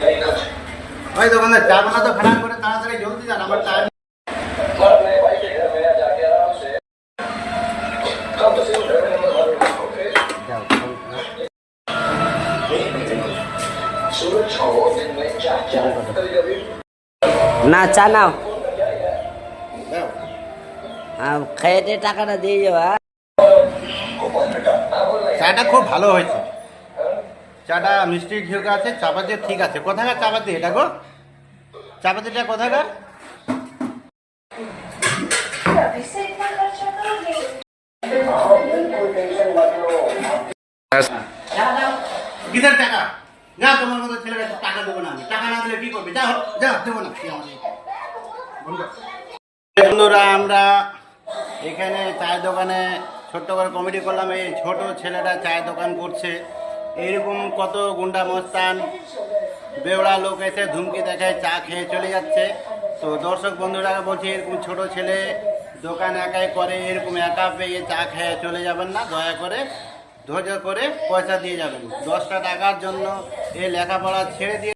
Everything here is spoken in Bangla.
ওই দোকানদার চা বানা তো ফটাফট করে তাড়াতাড়ি জলদি যান, আমার টাইম। না চা নাও, খেয়ে টাকাটা দিয়ে যাবা। চাটা খুব ভালো হয়েছে, চাটা মিষ্টি ঝিউকা আছে, চাপাতি ঠিক আছে। কোথাকার চাপাতি এটা গো? চাপাতিটা কোথাকার? কিসের টাকা? যা, তোমার মতো ছেলেরা টাকা দেবো না আমি। টাকা না দিলে কি করবে? যা যা, দেবো না। বন্ধুরা, আমরা এখানে চায়ের দোকানে ছোট্ট করে কমেডি করলাম। এই ছোট ছেলেটা চায়ের দোকান করছে, এরকম কত গুন্ডা মস্তান বেওড়া লোক এসে ধুমকি দেখায় চা খেয়ে চলে যাচ্ছে। তো দর্শক বন্ধুরা বলছি, এরকম ছোট ছেলে দোকান একাই করে, এরকম একা পেয়ে চা খেয়ে চলে যাবেন না। দয়া করে ধৈর্য করে পয়সা দিয়ে যাবেন। 10টা টাকার জন্য এই লেখাপড়া ছেড়ে দিয়ে